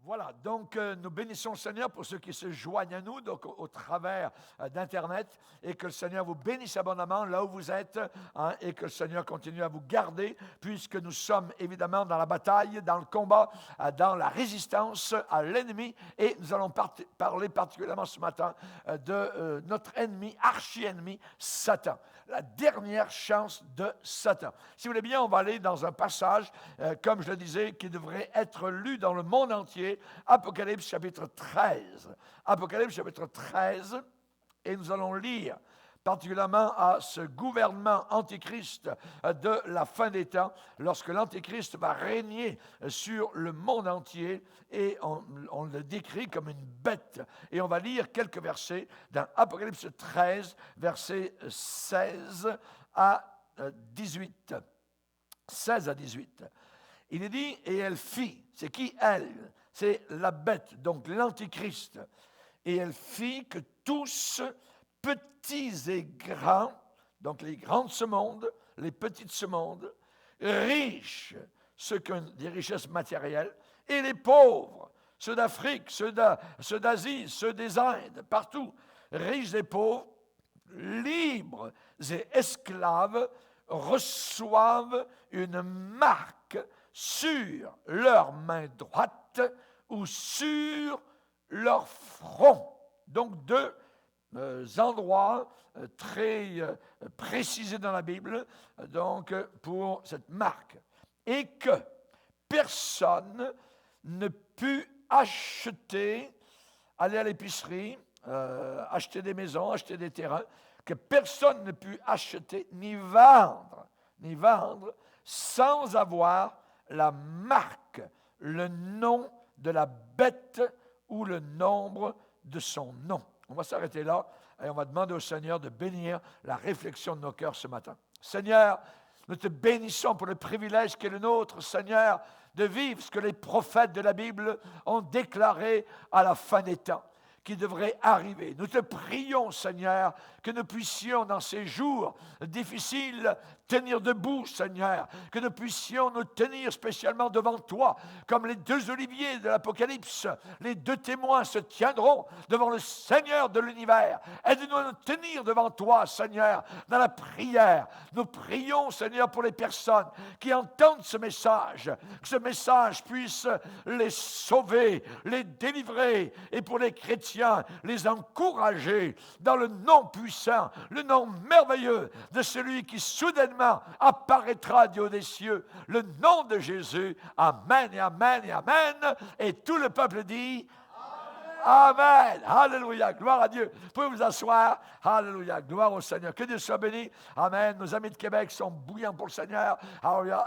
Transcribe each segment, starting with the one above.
Voilà, donc nous bénissons le Seigneur pour ceux qui se joignent à nous, donc au travers d'Internet, et que le Seigneur vous bénisse abondamment là où vous êtes, hein, et que le Seigneur continue à vous garder, puisque nous sommes évidemment dans la bataille, dans le combat, dans la résistance à l'ennemi, et nous allons parler particulièrement ce matin de notre ennemi, archi-ennemi, Satan. La dernière chance de Satan. Si vous voulez bien, on va aller dans un passage, comme je le disais, qui devrait être lu dans le monde entier, Apocalypse chapitre 13. Apocalypse chapitre 13, et nous allons lire particulièrement à ce gouvernement antichrist de la fin des temps, lorsque l'antichrist va régner sur le monde entier, et on le décrit comme une bête. Et on va lire quelques versets dans Apocalypse 13, versets 16 à 18. 16 à 18. Il est dit, et elle fit, c'est qui elle? C'est la bête, donc l'antichrist. Et elle fit que tous, petits et grands, donc les grands de ce monde, les petits de ce monde, riches, ceux qui ont des richesses matérielles, et les pauvres, ceux d'Afrique, ceux d'Asie, ceux des Indes, partout, riches et pauvres, libres et esclaves, reçoivent une marque sur leur main droite ou sur leur front. Donc deux endroits très précisés dans la Bible, donc pour cette marque. Et que personne ne put acheter, aller à l'épicerie, acheter des maisons, acheter des terrains, que personne ne put acheter ni vendre sans avoir la marque, le nom de la bête ou le nombre de son nom. On va s'arrêter là et on va demander au Seigneur de bénir la réflexion de nos cœurs ce matin. Seigneur, nous te bénissons pour le privilège qui est le nôtre, Seigneur, de vivre ce que les prophètes de la Bible ont déclaré à la fin des temps, qui devrait arriver. Nous te prions, Seigneur, que nous puissions, dans ces jours difficiles, tenir debout, Seigneur, que nous puissions nous tenir spécialement devant toi, comme les deux oliviers de l'Apocalypse. Les deux témoins se tiendront devant le Seigneur de l'univers. Aide-nous à nous tenir devant toi, Seigneur, dans la prière. Nous prions, Seigneur, pour les personnes qui entendent ce message, que ce message puisse les sauver, les délivrer, et pour les chrétiens, les encourager dans le nom puissant, le nom merveilleux de celui qui soudainement apparaîtra du haut des cieux, le nom de Jésus. Amen et amen et amen. Et tout le peuple dit Amen. Alléluia. Gloire à Dieu. Vous pouvez vous asseoir. Alléluia. Gloire au Seigneur. Que Dieu soit béni. Amen. Nos amis de Québec sont bouillants pour le Seigneur. Alléluia.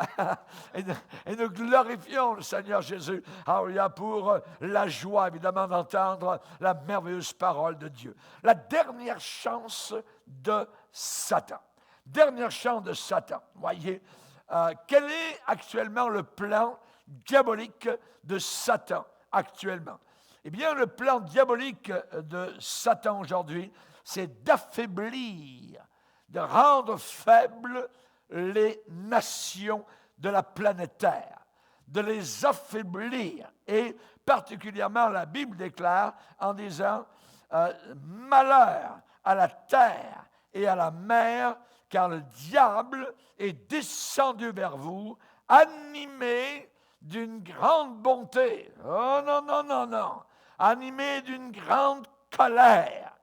Et nous glorifions le Seigneur Jésus. Alléluia. Pour la joie, évidemment, d'entendre la merveilleuse parole de Dieu. La dernière chance de Satan. Dernière chance de Satan. Voyez, quel est actuellement le plan diabolique de Satan actuellement? Eh bien, le plan diabolique de Satan aujourd'hui, c'est d'affaiblir, de rendre faibles les nations de la planète Terre, de les affaiblir. Et particulièrement, la Bible déclare en disant malheur à la terre et à la mer, car le diable est descendu vers vous, animé d'une grande bonté. Oh non, non, non, non. Animé d'une grande colère,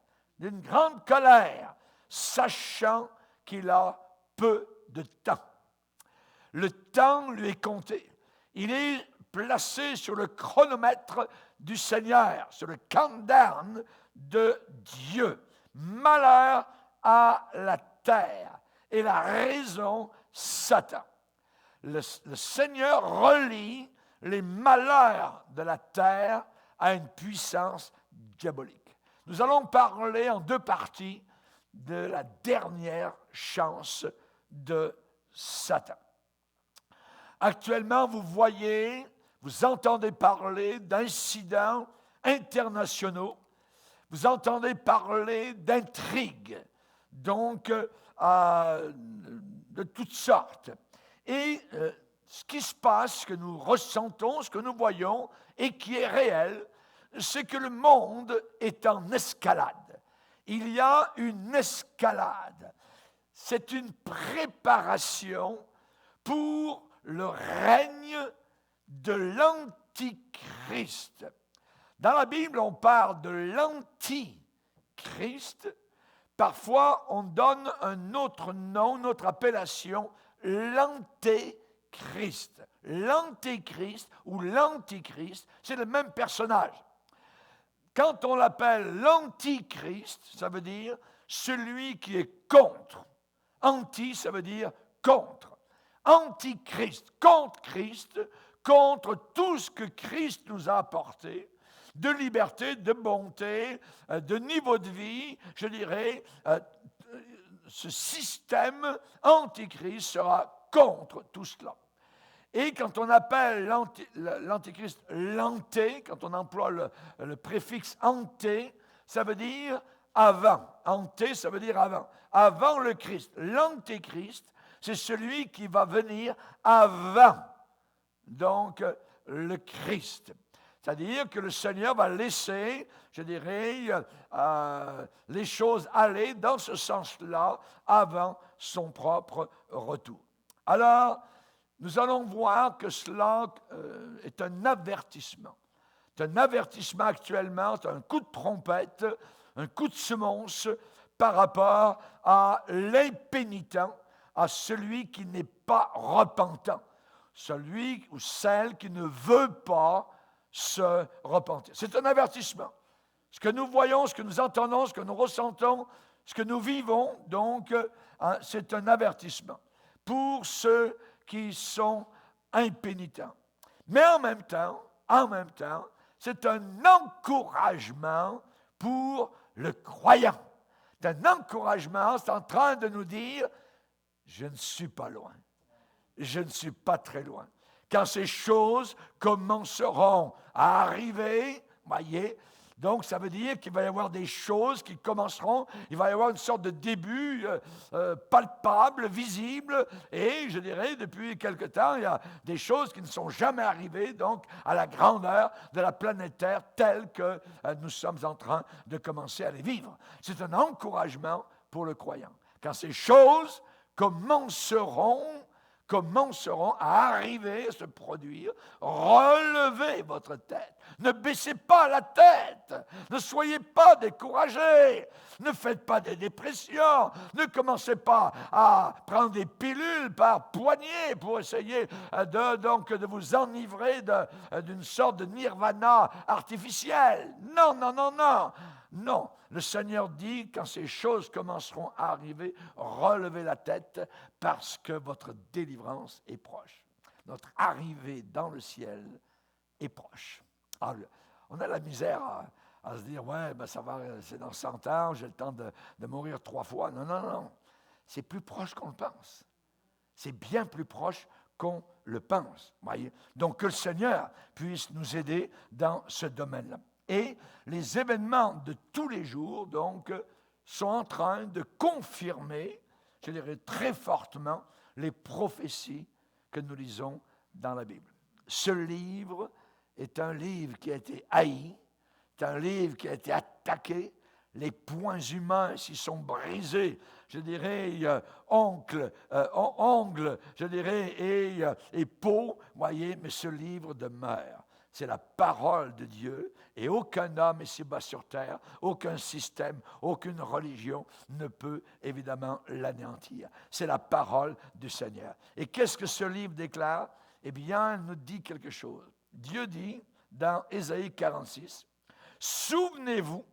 sachant qu'il a peu de temps. Le temps lui est compté. Il est placé sur le chronomètre du Seigneur, sur le countdown de Dieu. Malheur à la terre. Et la raison, Satan. Le Seigneur relie les malheurs de la terre à une puissance diabolique. Nous allons parler en deux parties de la dernière chance de Satan. Actuellement, vous entendez parler d'incidents internationaux, vous entendez parler d'intrigues, donc de toutes sortes. Et ce qui se passe, ce que nous ressentons, ce que nous voyons et qui est réel, c'est que le monde est en escalade. Il y a une escalade. C'est une préparation pour le règne de l'Antichrist. Dans la Bible, on parle de l'Antichrist. Parfois, on donne un autre nom, une autre appellation, l'Antéchrist. L'Antéchrist ou l'Antichrist, c'est le même personnage. Quand on l'appelle l'Antichrist, ça veut dire celui qui est contre. Anti, ça veut dire contre. Antichrist, contre Christ, contre tout ce que Christ nous a apporté, de liberté, de bonté, de niveau de vie, je dirais, ce système antichrist sera contre tout cela. Et quand on appelle l'antichrist l'anté, quand on emploie le préfixe anté, ça veut dire avant. Anté, ça veut dire avant. Avant le Christ. L'antéchrist, c'est celui qui va venir avant, donc, le Christ. C'est-à-dire que le Seigneur va laisser, je dirais, les choses aller dans ce sens-là avant son propre retour. Alors, nous allons voir que cela est un avertissement. C'est un avertissement actuellement, c'est un coup de trompette, un coup de semonce par rapport à l'impénitent, à celui qui n'est pas repentant, celui ou celle qui ne veut pas se repentir. C'est un avertissement. Ce que nous voyons, ce que nous entendons, ce que nous ressentons, ce que nous vivons, donc, c'est un avertissement pour ceux qui sont impénitents. Mais en même temps, c'est un encouragement pour le croyant. C'est un encouragement, c'est en train de nous dire, je ne suis pas loin. Je ne suis pas très loin. Quand ces choses commenceront à arriver, voyez, donc ça veut dire qu'il va y avoir des choses qui commenceront, il va y avoir une sorte de début palpable, visible, et je dirais, depuis quelque temps, il y a des choses qui ne sont jamais arrivées, donc à la grandeur de la planète Terre, telle que nous sommes en train de commencer à les vivre. C'est un encouragement pour le croyant. Quand ces choses commenceront à arriver, à se produire, relevez votre tête. Ne baissez pas la tête. Ne soyez pas découragés. Ne faites pas des dépressions. Ne commencez pas à prendre des pilules par poignées pour essayer de vous enivrer d'une sorte de nirvana artificiel. Non, non, non, non. Non, le Seigneur dit, quand ces choses commenceront à arriver, relevez la tête parce que votre délivrance est proche. Notre arrivée dans le ciel est proche. Alors, on a la misère à se dire, ouais, ben ça va, c'est dans 100 ans, j'ai le temps de mourir 3 fois. Non, non, non. C'est plus proche qu'on le pense. C'est bien plus proche qu'on le pense. Voyez? Donc, que le Seigneur puisse nous aider dans ce domaine-là. Et les événements de tous les jours, donc, sont en train de confirmer, je dirais très fortement, les prophéties que nous lisons dans la Bible. Ce livre est un livre qui a été haï, c'est un livre qui a été attaqué, les points humains s'y sont brisés, je dirais, ongles, je dirais, et peau, voyez, mais ce livre demeure. C'est la parole de Dieu et aucun homme ici-bas sur terre, aucun système, aucune religion ne peut évidemment l'anéantir. C'est la parole du Seigneur. Et qu'est-ce que ce livre déclare? Eh bien, il nous dit quelque chose. Dieu dit dans Ésaïe 46, « Souvenez-vous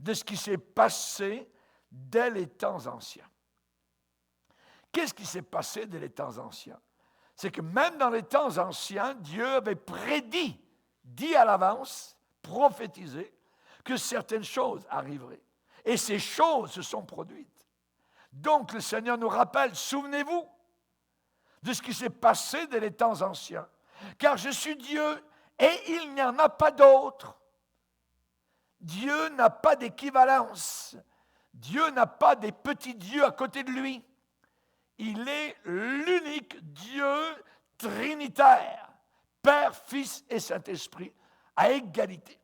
de ce qui s'est passé dès les temps anciens. » Qu'est-ce qui s'est passé dès les temps anciens? C'est que même dans les temps anciens, Dieu avait prédit, dit à l'avance, prophétisé, que certaines choses arriveraient. Et ces choses se sont produites. Donc le Seigneur nous rappelle, souvenez-vous de ce qui s'est passé dès les temps anciens. Car je suis Dieu et il n'y en a pas d'autre. Dieu n'a pas d'équivalence. Dieu n'a pas des petits dieux à côté de lui. Il est l'unique Dieu trinitaire, Père, Fils et Saint-Esprit, à égalité.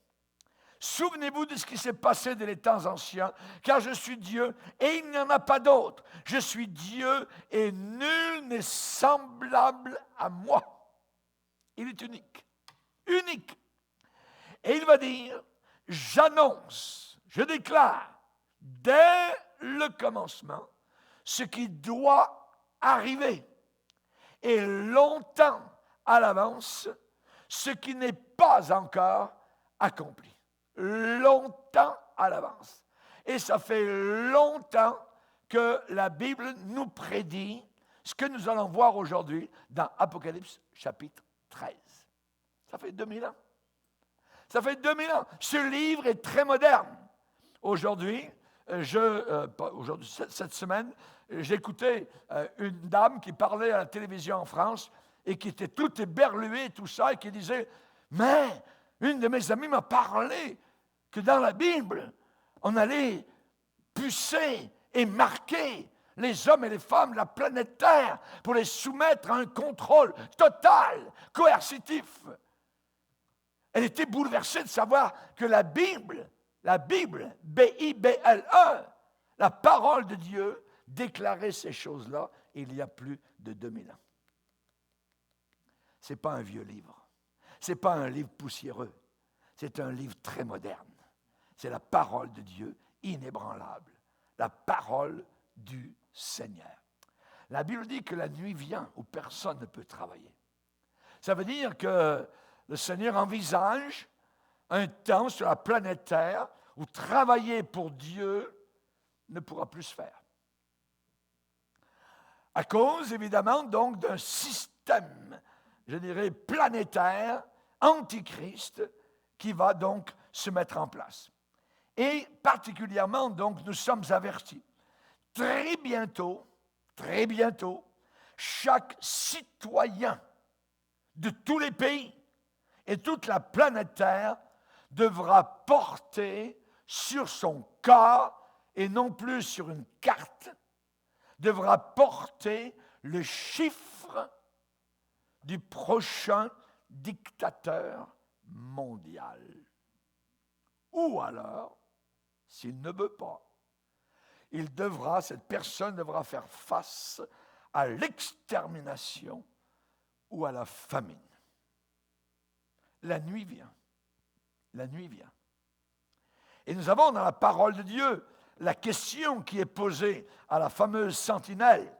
Souvenez-vous de ce qui s'est passé dès les temps anciens, car je suis Dieu et il n'y en a pas d'autre. Je suis Dieu et nul n'est semblable à moi. Il est unique. Unique. Et il va dire, j'annonce, je déclare, dès le commencement, ce qui doit arriver. Et longtemps à l'avance, ce qui n'est pas encore accompli. Longtemps à l'avance. Et ça fait longtemps que la Bible nous prédit ce que nous allons voir aujourd'hui dans Apocalypse chapitre 13. Ça fait 2000 ans. Ça fait 2000 ans. Ce livre est très moderne. Aujourd'hui, cette semaine, j'écoutais une dame qui parlait à la télévision en France et qui était toute éberluée et tout ça, et qui disait, mais une de mes amies m'a parlé que dans la Bible, on allait pucer et marquer les hommes et les femmes de la planète Terre pour les soumettre à un contrôle total, coercitif. Elle était bouleversée de savoir que la Bible, B-I-B-L-E, la parole de Dieu, déclarait ces choses-là il y a plus de 2000 ans. Ce n'est pas un vieux livre. Ce n'est pas un livre poussiéreux. C'est un livre très moderne. C'est la parole de Dieu, inébranlable. La parole du Seigneur. La Bible dit que la nuit vient où personne ne peut travailler. Ça veut dire que le Seigneur envisage un temps sur la planète Terre où travailler pour Dieu ne pourra plus se faire. À cause, évidemment, donc d'un système, je dirais, planétaire, antichrist, qui va donc se mettre en place. Et particulièrement, donc, nous sommes avertis. Très bientôt, chaque citoyen de tous les pays et toute la planète Terre devra porter sur son corps, et non plus sur une carte, devra porter le chiffre du prochain dictateur mondial. Ou alors, s'il ne veut pas, cette personne devra faire face à l'extermination ou à la famine. La nuit vient. La nuit vient. Et nous avons dans la parole de Dieu la question qui est posée à la fameuse sentinelle.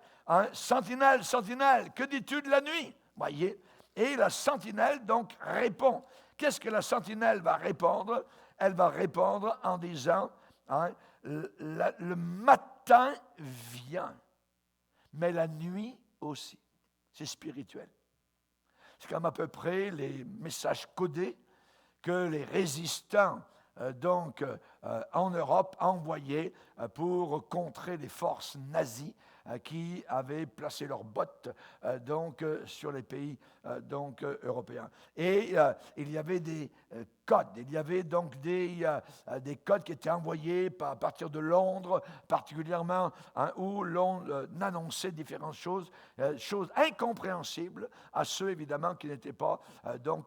Sentinelle, sentinelle, que dis-tu de la nuit? Voyez. Et la sentinelle donc répond. Qu'est-ce que la sentinelle va répondre? Elle va répondre en disant, le matin vient, mais la nuit aussi. C'est spirituel. C'est comme à peu près les messages codés que les résistants en Europe envoyaient pour contrer les forces nazies qui avaient placé leurs bottes sur les pays européens. Et il y avait des codes, il y avait donc des codes qui étaient envoyés à partir de Londres, particulièrement, où l'on annonçait différentes choses incompréhensibles à ceux évidemment qui n'étaient pas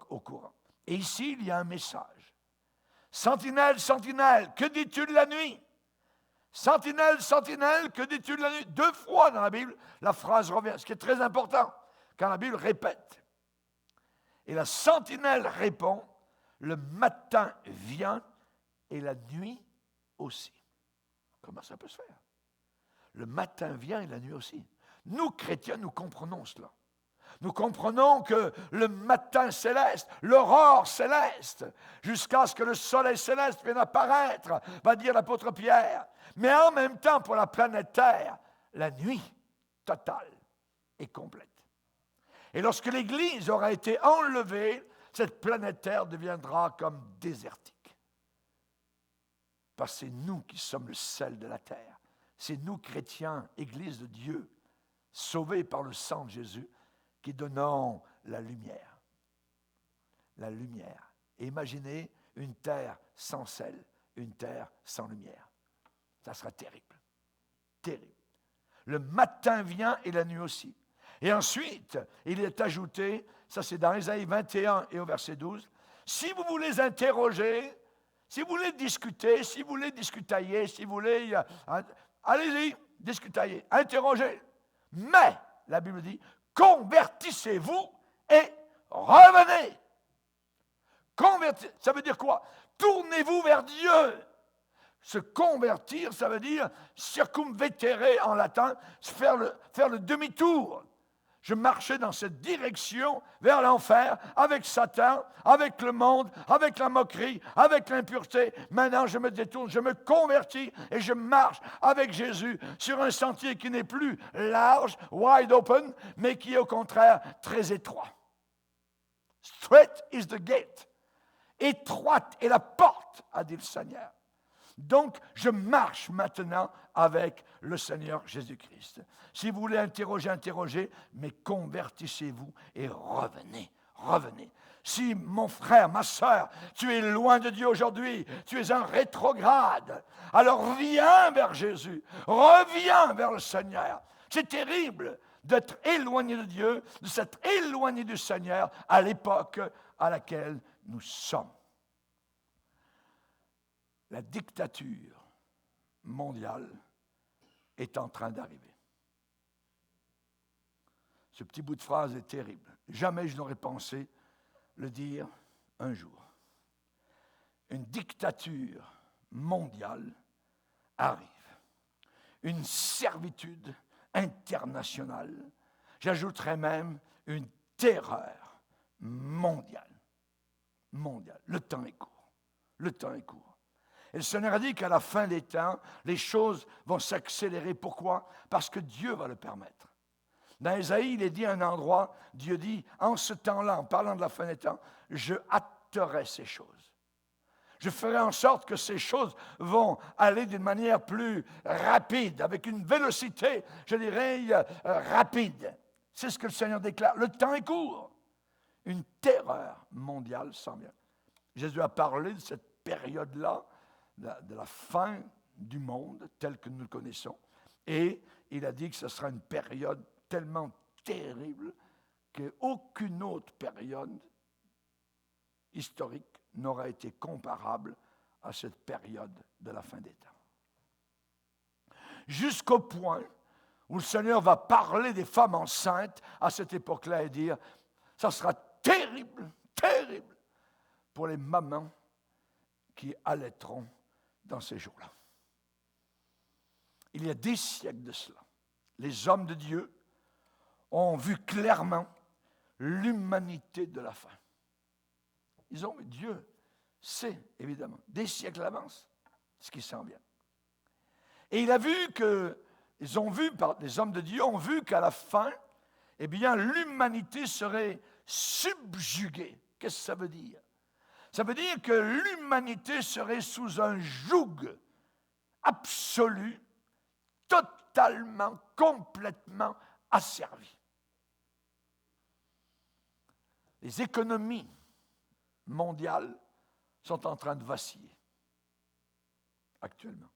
au courant. Et ici, il y a un message. Sentinelle, sentinelle, que dis-tu de la nuit? Sentinelle, sentinelle, que dis-tu de la nuit? 2 fois dans la Bible, la phrase revient, ce qui est très important, quand la Bible répète. Et la sentinelle répond, le matin vient et la nuit aussi. Comment ça peut se faire? Le matin vient et la nuit aussi. Nous, chrétiens, nous comprenons cela. Nous comprenons que le matin céleste, l'aurore céleste, jusqu'à ce que le soleil céleste vienne apparaître, va dire l'apôtre Pierre. Mais en même temps, pour la planète Terre, la nuit totale et complète. Et lorsque l'Église aura été enlevée, cette planète Terre deviendra comme désertique. Parce que c'est nous qui sommes le sel de la terre. C'est nous, chrétiens, Église de Dieu, sauvés par le sang de Jésus, qui donnons la lumière. La lumière. Et imaginez une terre sans sel, une terre sans lumière. Ça sera terrible. Terrible. Le matin vient et la nuit aussi. Et ensuite, il est ajouté, ça c'est dans Ésaïe 21 et au verset 12, si vous voulez interroger, si vous voulez discuter, si vous voulez discutailler, si vous voulez, allez-y, discutailler, interrogez. Mais, la Bible dit, convertissez-vous et revenez. Ça veut dire quoi? Tournez-vous vers Dieu. Se convertir, ça veut dire circumvetere en latin, faire le demi-tour. Je marchais dans cette direction vers l'enfer, avec Satan, avec le monde, avec la moquerie, avec l'impureté. Maintenant, je me détourne, je me convertis et je marche avec Jésus sur un sentier qui n'est plus large, wide open, mais qui est au contraire très étroit. Straight is the gate. Étroite est la porte, a dit le Seigneur. Donc, je marche maintenant avec le Seigneur Jésus-Christ. Si vous voulez interroger, interrogez, mais convertissez-vous et revenez, revenez. Si, mon frère, ma soeur, tu es loin de Dieu aujourd'hui, tu es un rétrograde, alors viens vers Jésus, reviens vers le Seigneur. C'est terrible d'être éloigné de Dieu, de s'être éloigné du Seigneur à l'époque à laquelle nous sommes. La dictature mondiale est en train d'arriver. Ce petit bout de phrase est terrible. Jamais je n'aurais pensé le dire un jour. Une dictature mondiale arrive. Une servitude internationale. J'ajouterais même une terreur mondiale. Mondiale. Le temps est court. Le temps est court. Et le Seigneur a dit qu'à la fin des temps, les choses vont s'accélérer. Pourquoi? Parce que Dieu va le permettre. Dans Ésaïe, il est dit à un endroit, Dieu dit, en ce temps-là, en parlant de la fin des temps, je hâterai ces choses. Je ferai en sorte que ces choses vont aller d'une manière plus rapide, avec une vélocité, je dirais, rapide. C'est ce que le Seigneur déclare. Le temps est court. Une terreur mondiale s'en vient. Jésus a parlé de cette période-là, de la fin du monde tel que nous le connaissons. Et il a dit que ce sera une période tellement terrible qu'aucune autre période historique n'aura été comparable à cette période de la fin des temps. Jusqu'au point où le Seigneur va parler des femmes enceintes à cette époque-là et dire, ça sera terrible, terrible pour les mamans qui allaiteront dans ces jours-là. Il y a des siècles de cela, les hommes de Dieu ont vu clairement l'humanité de la fin. Ils ont, Dieu sait, évidemment, des siècles à l'avance, ce qui s'en vient. Et il a vu les hommes de Dieu ont vu qu'à la fin, eh bien, l'humanité serait subjuguée. Qu'est-ce que ça veut dire? Ça veut dire que l'humanité serait sous un joug absolu, totalement, complètement asservi. Les économies mondiales sont en train de vaciller actuellement.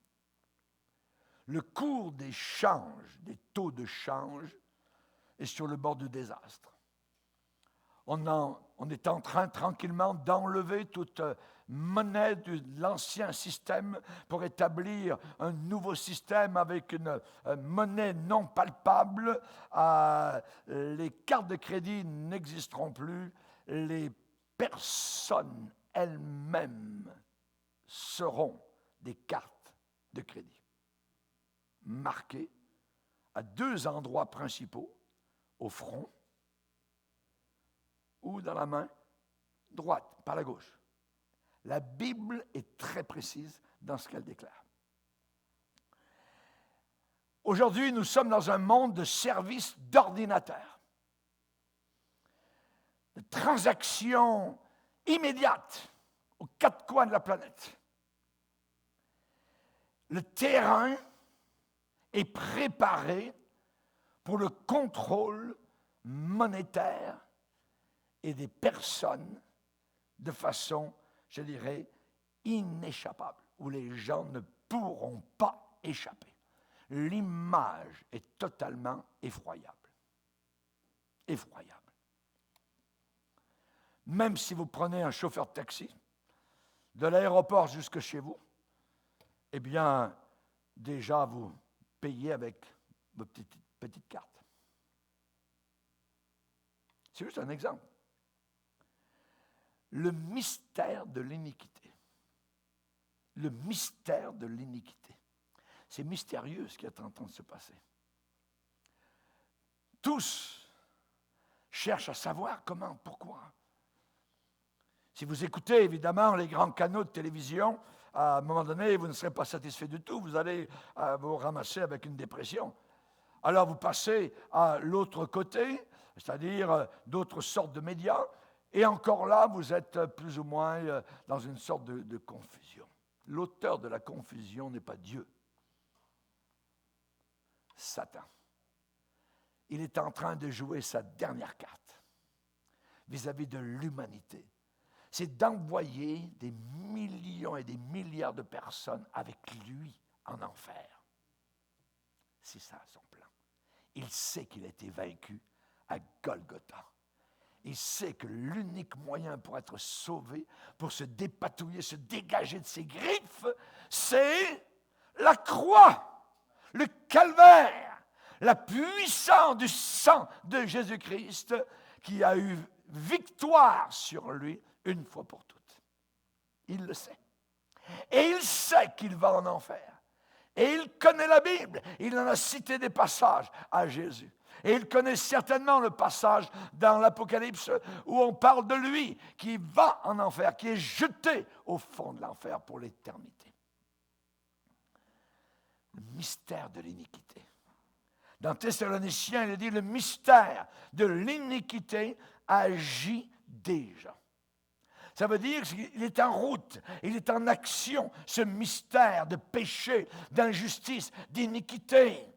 Le cours des changes, des taux de change, est sur le bord du désastre. On est en train tranquillement d'enlever toute monnaie de l'ancien système pour établir un nouveau système avec une monnaie non palpable. Les cartes de crédit n'existeront plus. Les personnes elles-mêmes seront des cartes de crédit marquées à 2 endroits principaux, au front ou dans la main droite, par la gauche. La Bible est très précise dans ce qu'elle déclare. Aujourd'hui, nous sommes dans un monde de services d'ordinateurs, de transactions immédiates aux 4 coins de la planète. Le terrain est préparé pour le contrôle monétaire et des personnes de façon, je dirais, inéchappable, où les gens ne pourront pas échapper. L'image est totalement effroyable. effroyable. Même si vous prenez un chauffeur de taxi, de l'aéroport jusque chez vous, eh bien, déjà, vous payez avec vos petites cartes. C'est juste un exemple. Le mystère de l'iniquité. Le mystère de l'iniquité. C'est mystérieux ce qui est en train de se passer. Tous cherchent à savoir comment, pourquoi. Si vous écoutez évidemment les grands canaux de télévision, à un moment donné, vous ne serez pas satisfait du tout, vous allez vous ramasser avec une dépression. Alors vous passez à l'autre côté, c'est-à-dire d'autres sortes de médias, et encore là, vous êtes plus ou moins dans une sorte de confusion. L'auteur de la confusion n'est pas Dieu. Satan. Il est en train de jouer sa dernière carte vis-à-vis de l'humanité. C'est d'envoyer des millions et des milliards de personnes avec lui en enfer. C'est ça son plan. Il sait qu'il a été vaincu à Golgotha. Il sait que l'unique moyen pour être sauvé, pour se dépatouiller, se dégager de ses griffes, c'est la croix, le calvaire, la puissance du sang de Jésus-Christ qui a eu victoire sur lui une fois pour toutes. Il le sait. Et il sait qu'il va en enfer. Et il connaît la Bible. Il en a cité des passages à Jésus. Et il connaît certainement le passage dans l'Apocalypse où on parle de lui qui va en enfer, qui est jeté au fond de l'enfer pour l'éternité. Le mystère de l'iniquité. Dans Thessaloniciens, il dit le mystère de l'iniquité agit déjà. Ça veut dire qu'il est en route, il est en action, ce mystère de péché, d'injustice, d'iniquité.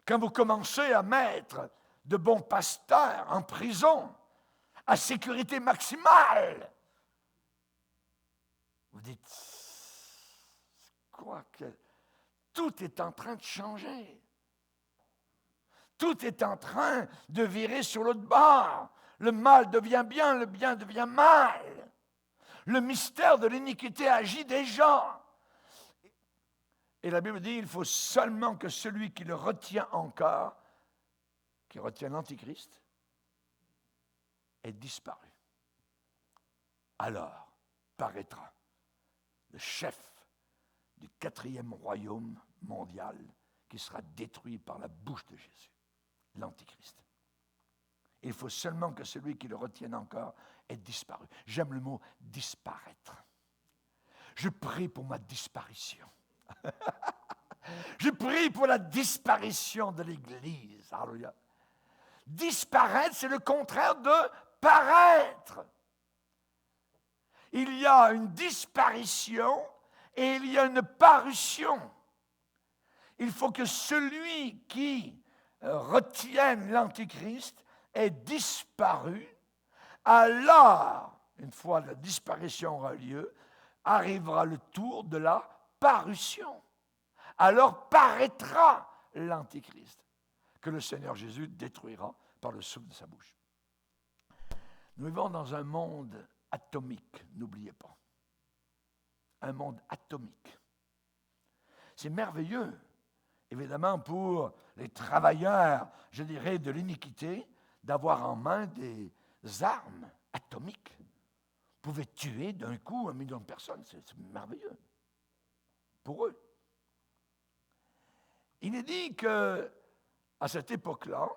Quand vous commencez à mettre de bons pasteurs en prison, à sécurité maximale, vous dites, quoi que tout est en train de changer. Tout est en train de virer sur l'autre bord. Le mal devient bien, le bien devient mal. Le mystère de l'iniquité agit déjà. Et la Bible dit, il faut seulement que celui qui le retient encore, qui retient l'Antichrist, ait disparu. Alors paraîtra le chef du 4e royaume mondial qui sera détruit par la bouche de Jésus, l'Antichrist. Il faut seulement que celui qui le retienne encore ait disparu. J'aime le mot « disparaître ». Je prie pour ma disparition. Je prie pour la disparition de l'Église. Alléluia. Disparaître, c'est le contraire de paraître. Il y a une disparition et il y a une parution. Il faut que celui qui retienne l'Antichrist ait disparu. Alors, une fois la disparition aura lieu, arrivera le tour de la parution. Alors paraîtra l'Antichrist, que le Seigneur Jésus détruira par le souffle de sa bouche. Nous vivons dans un monde atomique, n'oubliez pas. Un monde atomique. C'est merveilleux, évidemment, pour les travailleurs, je dirais, de l'iniquité, d'avoir en main des armes atomiques. Vous pouvez tuer d'un coup 1 million de personnes, c'est merveilleux pour eux. Il est dit qu'à cette époque-là,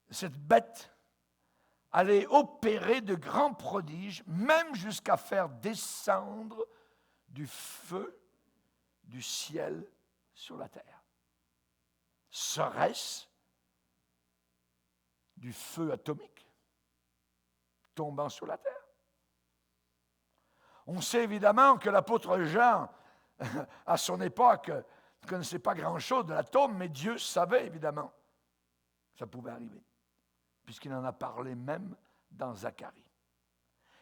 cette bête allait opérer de grands prodiges, même jusqu'à faire descendre du feu du ciel sur la terre. Serait-ce du feu atomique tombant sur la terre? On sait évidemment que l'apôtre Jean, à son époque, ne connaissait pas grand-chose de l'atome, mais Dieu savait évidemment que ça pouvait arriver, puisqu'il en a parlé même dans Zacharie.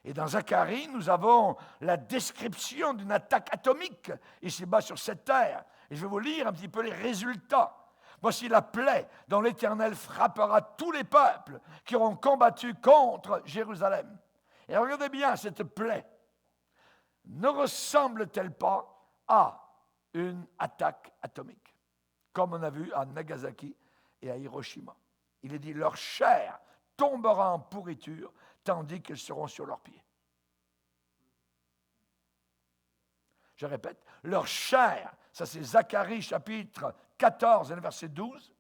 Et dans Zacharie, nous avons la description d'une attaque atomique ici-bas sur cette terre. Et je vais vous lire un petit peu les résultats. Voici la plaie dont l'Éternel frappera tous les peuples qui auront combattu contre Jérusalem. Et regardez bien, cette plaie ne ressemble-t-elle pas à une attaque atomique, comme on a vu à Nagasaki et à Hiroshima? Il est dit, leur chair tombera en pourriture, tandis qu'ils seront sur leurs pieds. Je répète, leur chair, ça c'est Zacharie chapitre 14 et le verset 12,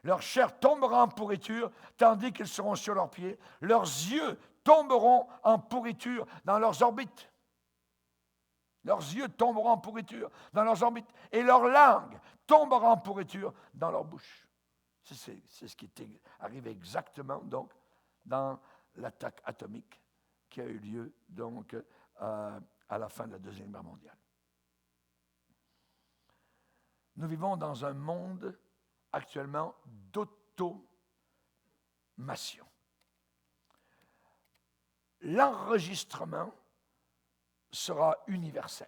leur chair tombera en pourriture, tandis qu'ils seront sur leurs pieds. Leurs yeux tomberont en pourriture dans leurs orbites. Leurs yeux tomberont en pourriture dans leurs orbites. Et leur langue tombera en pourriture dans leur bouche. C'est ce qui est arrivé exactement donc, dans l'attaque atomique qui a eu lieu donc, à la fin de la Deuxième Guerre mondiale. Nous vivons dans un monde actuellement d'automation. L'enregistrement sera universel.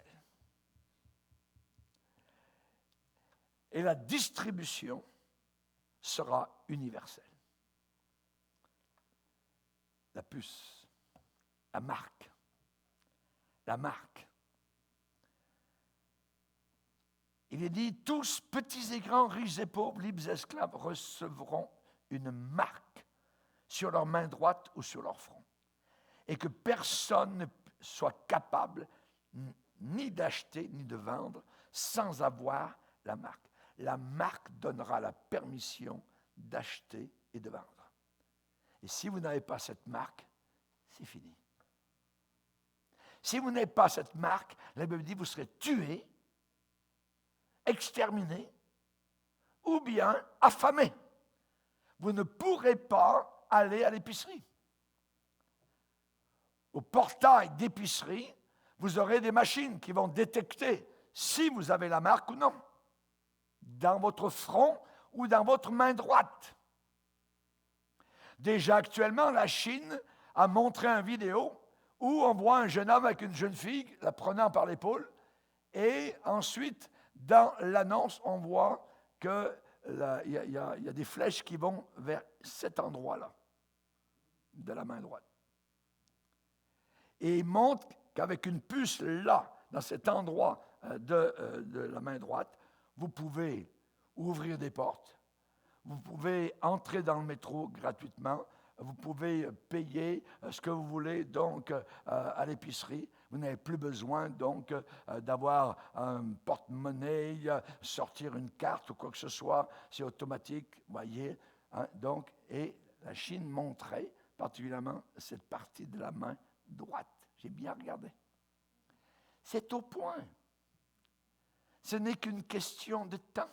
Et la distribution sera universelle. La puce, la marque. Il est dit, tous, petits et grands, riches et pauvres, libres et esclaves, recevront une marque sur leur main droite ou sur leur front. Et que personne ne soit capable ni d'acheter ni de vendre sans avoir la marque. La marque donnera la permission d'acheter et de vendre. Et si vous n'avez pas cette marque, c'est fini. Si vous n'avez pas cette marque, la Bible dit, vous serez tués, exterminés ou bien affamés. Vous ne pourrez pas aller à l'épicerie. Au portail d'épicerie, vous aurez des machines qui vont détecter si vous avez la marque ou non, dans votre front ou dans votre main droite. Déjà actuellement, la Chine a montré une vidéo où on voit un jeune homme avec une jeune fille la prenant par l'épaule et ensuite, dans l'annonce, on voit qu'il y a des flèches qui vont vers cet endroit-là, de la main droite. Et il montre qu'avec une puce là, dans cet endroit de la main droite, vous pouvez ouvrir des portes, vous pouvez entrer dans le métro gratuitement, vous pouvez payer ce que vous voulez donc à l'épicerie. Vous n'avez plus besoin donc d'avoir un porte-monnaie, sortir une carte ou quoi que ce soit. C'est automatique, voyez. Hein, donc, et la Chine montrait particulièrement cette partie de la main droite. J'ai bien regardé. C'est au point. Ce n'est qu'une question de temps.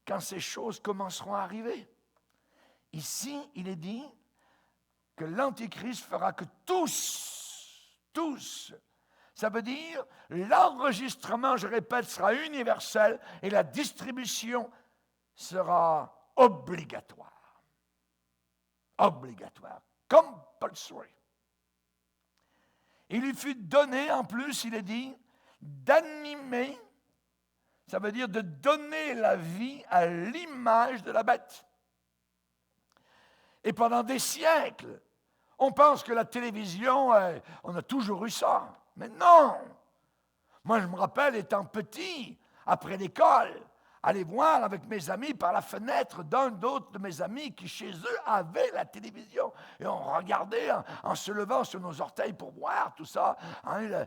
Quand ces choses commenceront à arriver. Ici, il est dit que l'Antichrist fera que tous, ça veut dire l'enregistrement, je répète, sera universel et la distribution sera obligatoire. Obligatoire. Compulsory. Il lui fut donné, en plus, il est dit, d'animer, ça veut dire de donner la vie à l'image de la bête. Et pendant des siècles, on pense que la télévision, on a toujours eu ça. Mais non! Moi, je me rappelle, étant petit, après l'école, aller voir avec mes amis par la fenêtre d'un d'autre de mes amis qui, chez eux, avaient la télévision. Et on regardait en se levant sur nos orteils pour voir tout ça. Hein,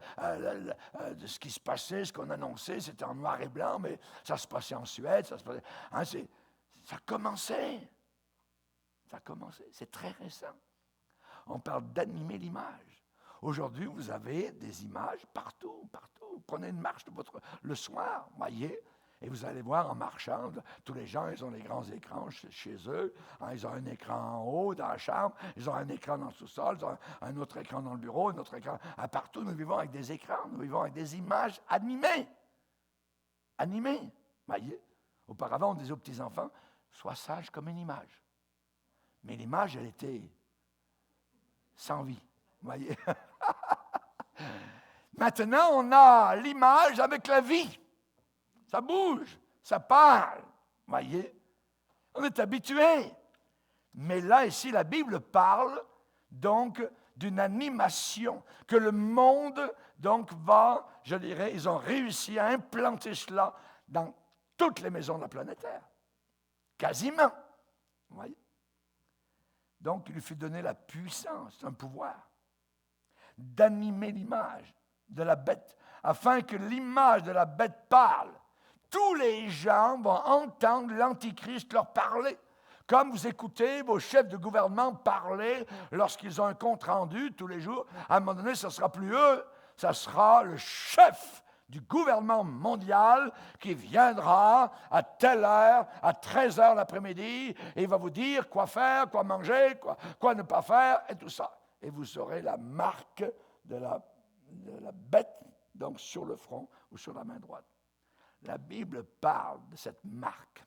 de ce qui se passait, ce qu'on annonçait, c'était en noir et blanc, mais ça se passait en Suède, ça se passait... Hein, ça commençait. Ça a commencé, c'est très récent. On parle d'animer l'image. Aujourd'hui, vous avez des images partout. Vous prenez une marche le soir, voyez, et vous allez voir en marchant, tous les gens, ils ont des grands écrans chez eux. Hein, ils ont un écran en haut dans la chambre, ils ont un écran dans le sous-sol, ils ont un autre écran dans le bureau, un autre écran. Partout, nous vivons avec des écrans, nous vivons avec des images animées. Animées, voyez. Auparavant, on disait aux petits-enfants, sois sage comme une image. Mais l'image, elle était sans vie, vous voyez. Maintenant, on a l'image avec la vie. Ça bouge, ça parle, vous Voyez? On est habitué. Mais là, ici, la Bible parle donc d'une animation, que le monde donc va, je dirais, ils ont réussi à implanter cela dans toutes les maisons de la planète Terre. Quasiment. Vous voyez? Donc, il lui fut donné la puissance, un pouvoir, d'animer l'image de la bête, afin que l'image de la bête parle. Tous les gens vont entendre l'Antichrist leur parler. Comme vous écoutez vos chefs de gouvernement parler lorsqu'ils ont un compte rendu tous les jours, à un moment donné, ce ne sera plus eux, ce sera le chef du gouvernement mondial qui viendra à telle heure, à 13 heures l'après-midi, et il va vous dire quoi faire, quoi manger, quoi ne pas faire, et tout ça. Et vous aurez la marque de la bête, donc sur le front ou sur la main droite. La Bible parle de cette marque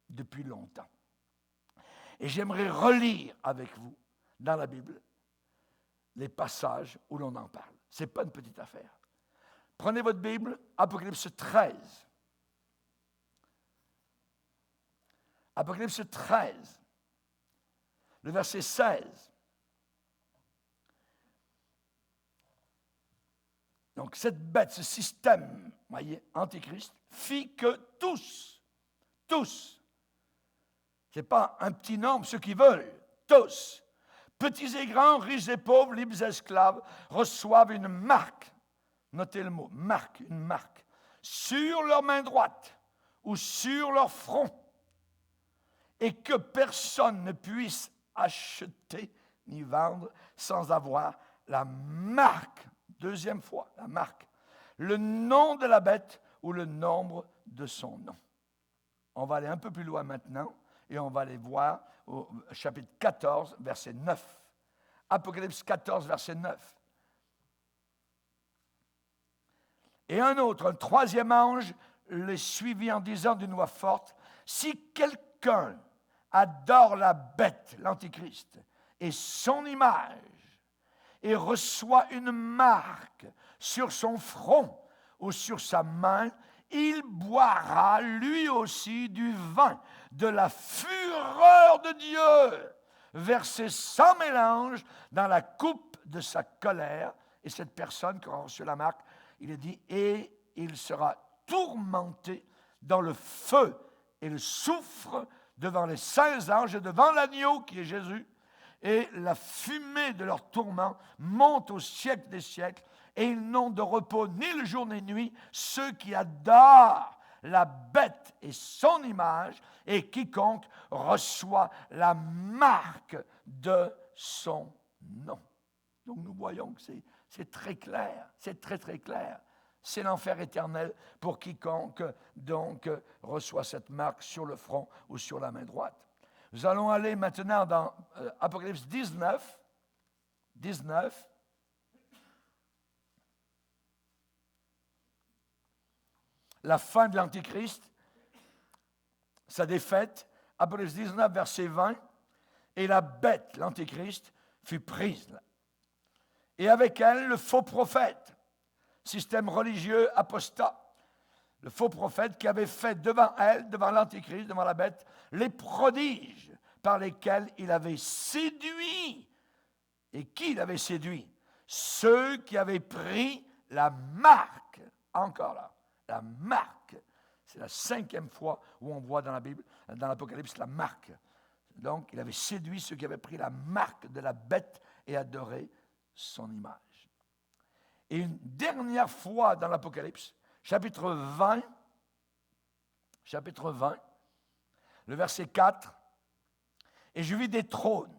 depuis longtemps. Et j'aimerais relire avec vous, dans la Bible, les passages où l'on en parle. Ce n'est pas une petite affaire. Prenez votre Bible, Apocalypse 13. Apocalypse 13, le verset 16. Donc cette bête, ce système, voyez, antichrist, fit que tous, ce n'est pas un petit nombre, ceux qui veulent, tous, petits et grands, riches et pauvres, libres et esclaves, reçoivent une marque, notez le mot, marque, une marque, sur leur main droite ou sur leur front, et que personne ne puisse acheter ni vendre sans avoir la marque, deuxième fois, la marque, le nom de la bête ou le nombre de son nom. On va aller un peu plus loin maintenant. Et on va aller voir au chapitre 14, verset 9. Apocalypse 14, verset 9. Et un troisième ange, les suivit en disant d'une voix forte, « Si quelqu'un adore la bête, l'Antichrist, et son image, et reçoit une marque sur son front ou sur sa main, il boira lui aussi du vin de la fureur de Dieu, versé sans mélange dans la coupe de sa colère. » Et cette personne qui aura reçu la marque, il est dit, et il sera tourmenté dans le feu et le soufre devant les saints anges et devant l'agneau qui est Jésus. Et la fumée de leur tourment monte au siècle des siècles, et ils n'ont de repos ni le jour ni la nuit, ceux qui adorent la bête et son image, et quiconque reçoit la marque de son nom. Donc nous voyons que c'est très clair, c'est très très clair. C'est l'enfer éternel pour quiconque donc reçoit cette marque sur le front ou sur la main droite. Nous allons aller maintenant dans Apocalypse 19. La fin de l'Antichrist, sa défaite, Apocalypse 19, verset 20, et la bête, l'Antichrist, fut prise. Et avec elle, le faux prophète, système religieux apostat, le faux prophète qui avait fait devant elle, devant l'Antichrist, devant la bête, les prodiges par lesquels il avait séduit. Et qui il avait séduit? Ceux qui avaient pris la marque, encore là, la marque. C'est la 5e fois où on voit dans la Bible, dans l'Apocalypse, la marque. Donc, il avait séduit ceux qui avaient pris la marque de la bête et adoré son image. Et une dernière fois dans l'Apocalypse, chapitre 20, le verset 4, « Et je vis des trônes,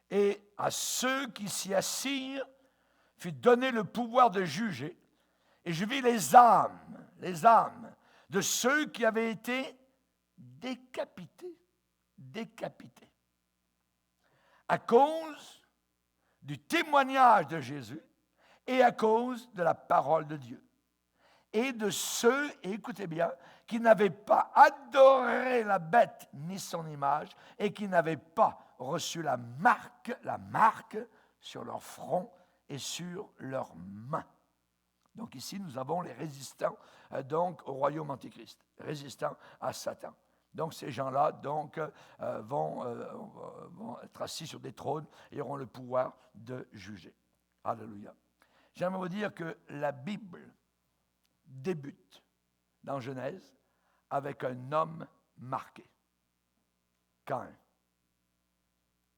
et à ceux qui s'y assirent fut donné le pouvoir de juger, et je vis les âmes de ceux qui avaient été décapités, à cause du témoignage de Jésus et à cause de la parole de Dieu. Et de ceux, et écoutez bien, qui n'avaient pas adoré la bête ni son image et qui n'avaient pas reçu la marque sur leur front et sur leurs mains. Donc ici, nous avons les résistants donc au royaume antichrist, résistants à Satan. Donc ces gens-là vont être assis sur des trônes et auront le pouvoir de juger. Alléluia. J'aimerais vous dire que la Bible débute dans Genèse avec un homme marqué, Caïn.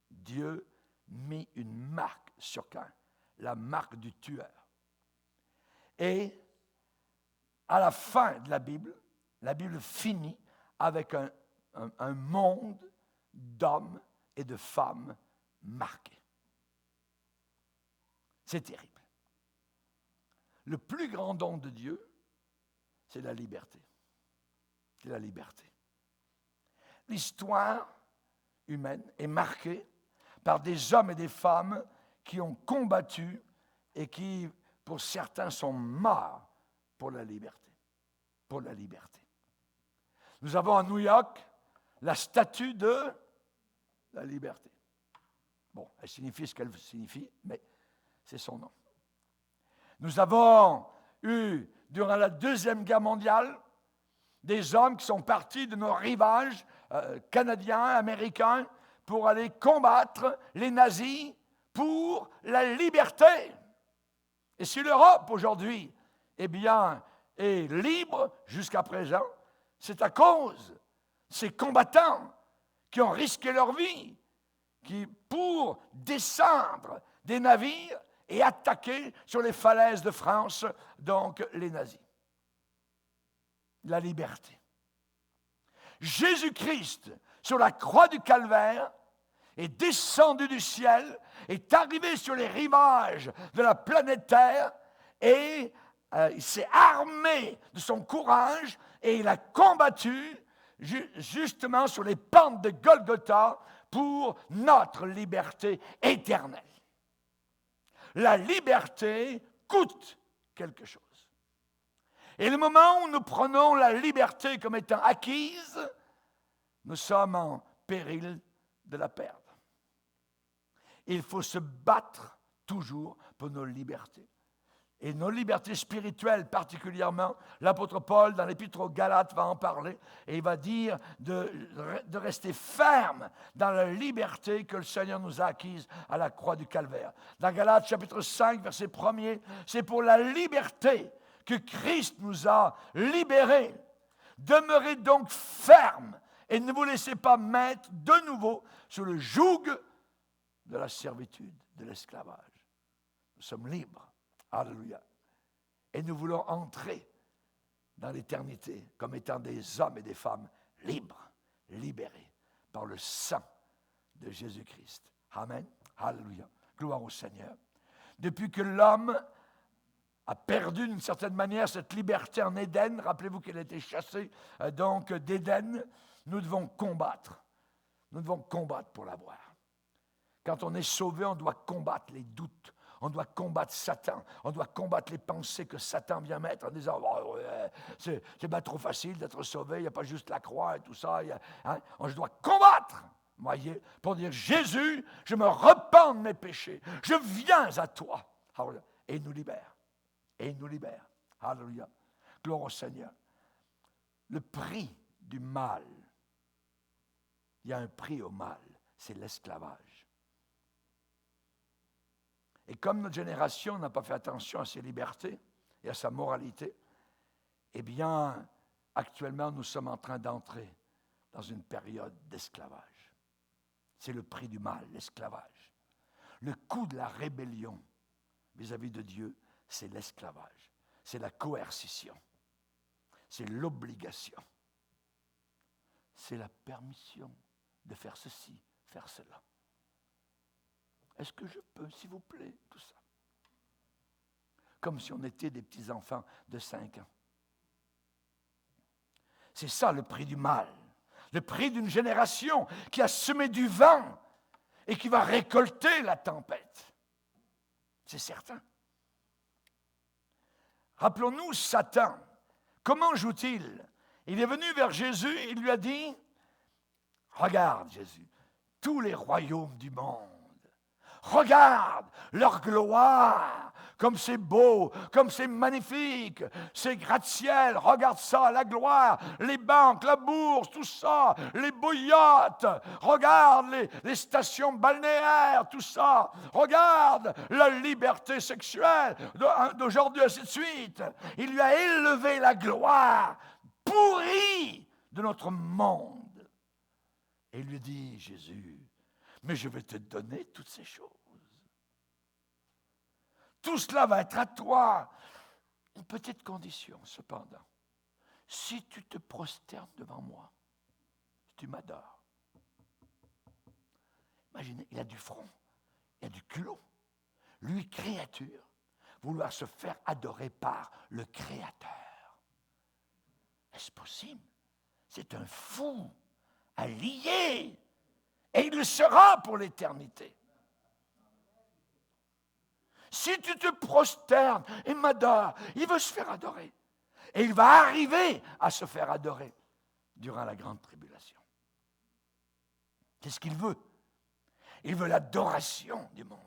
Dieu mit une marque sur Caïn, la marque du tueur. Et à la fin de la Bible finit avec un monde d'hommes et de femmes marqués. C'est terrible. Le plus grand don de Dieu, c'est la liberté. C'est la liberté. L'histoire humaine est marquée par des hommes et des femmes qui ont combattu et qui, pour certains, sont morts pour la liberté. Pour la liberté. Nous avons à New York la statue de la liberté. Bon, elle signifie ce qu'elle signifie, mais c'est son nom. Nous avons eu, durant la Deuxième Guerre mondiale, des hommes qui sont partis de nos rivages canadiens, américains, pour aller combattre les nazis pour la liberté. Et si l'Europe, aujourd'hui, est libre jusqu'à présent, c'est à cause de ces combattants qui ont risqué leur vie, pour descendre des navires et attaquer sur les falaises de France, donc les nazis. La liberté. Jésus-Christ, sur la croix du Calvaire, est descendu du ciel, est arrivé sur les rivages de la planète Terre et il s'est armé de son courage et il a combattu justement sur les pentes de Golgotha pour notre liberté éternelle. La liberté coûte quelque chose. Et le moment où nous prenons la liberté comme étant acquise, nous sommes en péril de la perdre. Il faut se battre toujours pour nos libertés. Et nos libertés spirituelles particulièrement, l'apôtre Paul, dans l'épître aux Galates, va en parler, et il va dire de rester ferme dans la liberté que le Seigneur nous a acquise à la croix du Calvaire. Dans Galates chapitre 5, verset 1er, c'est pour la liberté que Christ nous a libérés. Demeurez donc fermes et ne vous laissez pas mettre de nouveau sous le joug de la servitude, de l'esclavage. Nous sommes libres. Alléluia. Et nous voulons entrer dans l'éternité comme étant des hommes et des femmes libres, libérés par le sang de Jésus-Christ. Amen. Alléluia. Gloire au Seigneur. Depuis que l'homme a perdu d'une certaine manière cette liberté en Éden, rappelez-vous qu'il a été chassé donc d'Éden, nous devons combattre. Nous devons combattre pour l'avoir. Quand on est sauvé, on doit combattre les doutes. On doit combattre Satan. On doit combattre les pensées que Satan vient mettre en disant oh, ouais, c'est bien trop facile d'être sauvé, il n'y a pas juste la croix et tout ça. Je dois combattre, voyez, pour dire Jésus, je me repens de mes péchés. Je viens à toi. Alléluia. Et il nous libère. Et il nous libère. Alléluia. Gloire au Seigneur. Le prix du mal, il y a un prix au mal, c'est l'esclavage. Et comme notre génération n'a pas fait attention à ses libertés et à sa moralité, eh bien, actuellement, nous sommes en train d'entrer dans une période d'esclavage. C'est le prix du mal, l'esclavage. Le coût de la rébellion vis-à-vis de Dieu, c'est l'esclavage. C'est la coercition. C'est l'obligation. C'est la permission de faire ceci, faire cela. Est-ce que je peux, s'il vous plaît, tout ça? Comme si on était des petits-enfants de 5 ans. C'est ça le prix du mal. Le prix d'une génération qui a semé du vent et qui va récolter la tempête. C'est certain. Rappelons-nous Satan. Comment joue-t-il? Il est venu vers Jésus et il lui a dit, « Regarde Jésus, tous les royaumes du monde, regarde leur gloire comme c'est beau, comme c'est magnifique, c'est gratte-ciel, regarde ça, la gloire, les banques, la bourse, tout ça, les beaux yachts, regarde les stations balnéaires, tout ça, regarde la liberté sexuelle d'aujourd'hui, ainsi de suite. Il lui a élevé la gloire pourrie de notre monde. Et il lui dit, Jésus, mais je vais te donner toutes ces choses. Tout cela va être à toi. Une petite condition, cependant. Si tu te prosternes devant moi, si tu m'adores. Imaginez, il a du front, il a du culot. Lui, créature, vouloir se faire adorer par le Créateur. Est-ce possible? C'est un fou à lier. Et il le sera pour l'éternité. Si tu te prosternes et m'adores, il veut se faire adorer. Et il va arriver à se faire adorer durant la grande tribulation. Qu'est-ce qu'il veut? Il veut l'adoration du monde.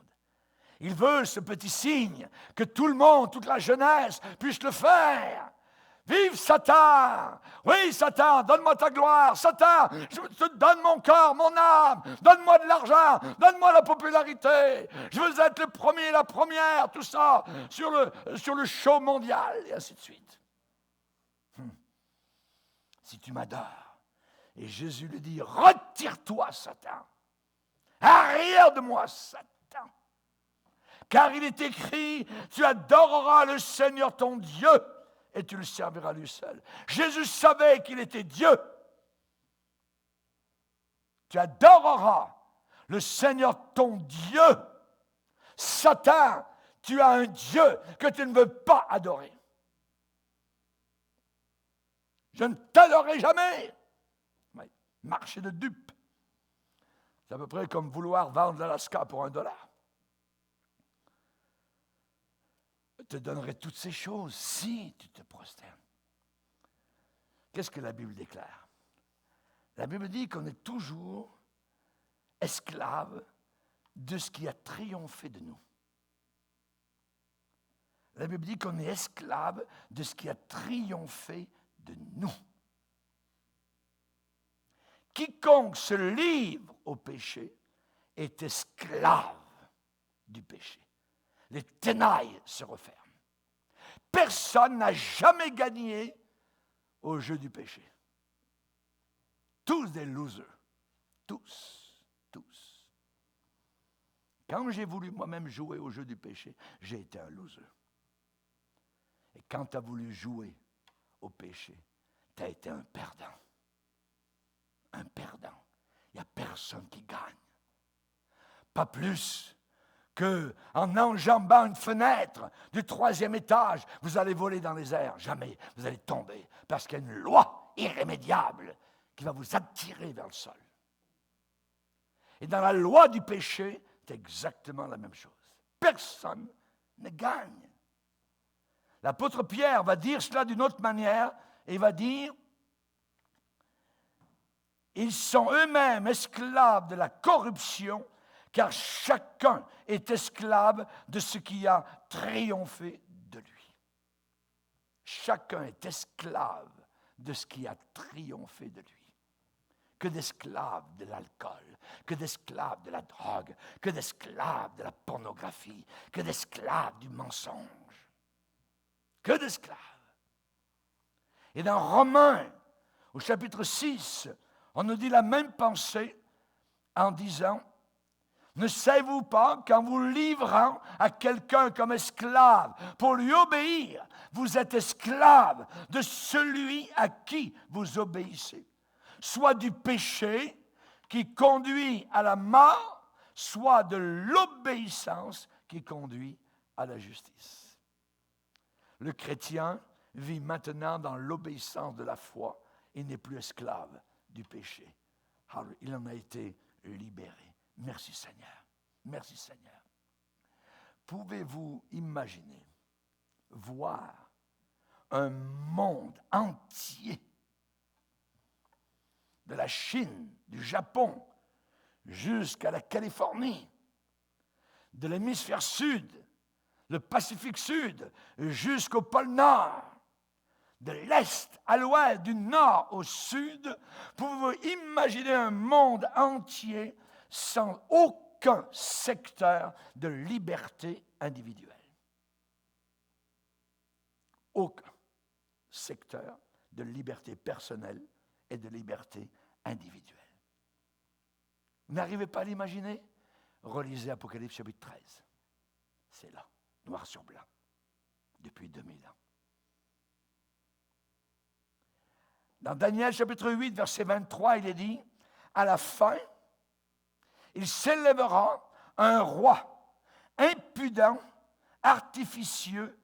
Il veut ce petit signe que tout le monde, toute la jeunesse puisse le faire. Vive Satan! Oui, Satan, donne-moi ta gloire. Satan, je te donne mon corps, mon âme. Donne-moi de l'argent. Donne-moi la popularité. Je veux être le premier, la première, tout ça, sur le show mondial, et ainsi de suite. Si tu m'adores. Et Jésus lui dit, retire-toi, Satan. Arrière de moi, Satan. Car il est écrit, tu adoreras le Seigneur ton Dieu et tu le serviras lui seul. Jésus savait qu'il était Dieu. Tu adoreras le Seigneur ton Dieu. Satan, tu as un Dieu que tu ne veux pas adorer. Je ne t'adorerai jamais. Marché de dupe. C'est à peu près comme vouloir vendre l'Alaska pour $1. Je te donnerai toutes ces choses si tu te prosternes. Qu'est-ce que la Bible déclare? La Bible dit qu'on est toujours esclave de ce qui a triomphé de nous. La Bible dit qu'on est esclave de ce qui a triomphé de nous. Quiconque se livre au péché est esclave du péché. Les tenailles se referment. Personne n'a jamais gagné au jeu du péché. Tous des losers. Tous. Quand j'ai voulu moi-même jouer au jeu du péché, j'ai été un loser. Et quand tu as voulu jouer au péché, tu as été un perdant. Un perdant. Il n'y a personne qui gagne. Pas plus qu'en enjambant une fenêtre du 3e étage, vous allez voler dans les airs. Jamais. Vous allez tomber. Parce qu'il y a une loi irrémédiable qui va vous attirer vers le sol. Et dans la loi du péché, c'est exactement la même chose. Personne ne gagne. L'apôtre Pierre va dire cela d'une autre manière et va dire: ils sont eux-mêmes esclaves de la corruption, car chacun est esclave de ce qui a triomphé de lui. Chacun est esclave de ce qui a triomphé de lui. Que d'esclaves de l'alcool, que d'esclaves de la drogue, que d'esclaves de la pornographie, que d'esclaves du mensonge. Que d'esclaves. Et dans Romains, au chapitre 6, on nous dit la même pensée en disant: ne savez-vous pas qu'en vous livrant à quelqu'un comme esclave pour lui obéir, vous êtes esclave de celui à qui vous obéissez, soit du péché qui conduit à la mort, soit de l'obéissance qui conduit à la justice. Le chrétien vit maintenant dans l'obéissance de la foi et n'est plus esclave du péché. Il en a été libéré. Merci Seigneur. Merci Seigneur. Pouvez-vous imaginer voir un monde entier, de la Chine, du Japon, jusqu'à la Californie, de l'hémisphère sud, le Pacifique Sud jusqu'au pôle Nord, de l'Est à l'Ouest, du Nord au Sud, pouvez-vous imaginer un monde entier sans aucun secteur de liberté individuelle? Aucun secteur de liberté personnelle et de liberté individuelle. Vous n'arrivez pas à l'imaginer? Relisez Apocalypse chapitre 13. C'est là, noir sur blanc, depuis 2000 ans. Dans Daniel chapitre 8, verset 23, il est dit, à la fin, il s'élèvera un roi impudent, artificieux,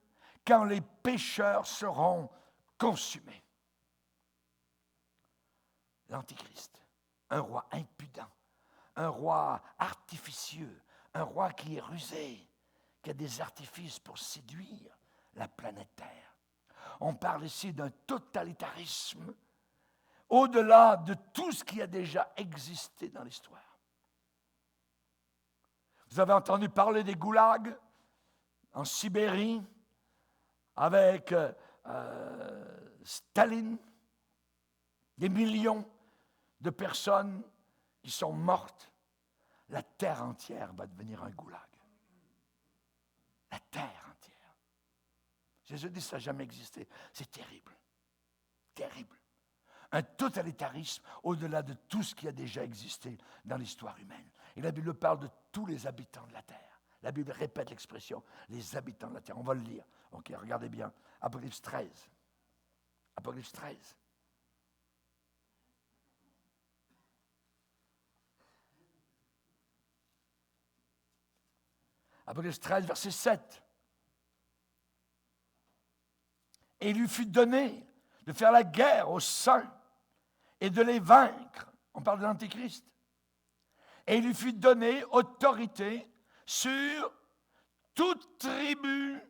quand les pécheurs seront consumés. L'Antichrist, un roi impudent, un roi artificieux, un roi qui est rusé, qui a des artifices pour séduire la planète Terre. On parle ici d'un totalitarisme au-delà de tout ce qui a déjà existé dans l'histoire. Vous avez entendu parler des goulags en Sibérie avec Staline, des millions de personnes qui sont mortes. La terre entière va devenir un goulag. La terre entière. Jésus dit que ça n'a jamais existé. C'est terrible. Terrible. Un totalitarisme au-delà de tout ce qui a déjà existé dans l'histoire humaine. Et la Bible parle de tous les habitants de la terre. La Bible répète l'expression, les habitants de la terre. On va le lire. Ok, regardez bien. Apocalypse 13. Apocalypse 13. Apocalypse 13, verset 7. Et il lui fut donné de faire la guerre aux saints et de les vaincre. On parle de l'Antéchrist. Et il lui fut donné autorité sur toute tribu,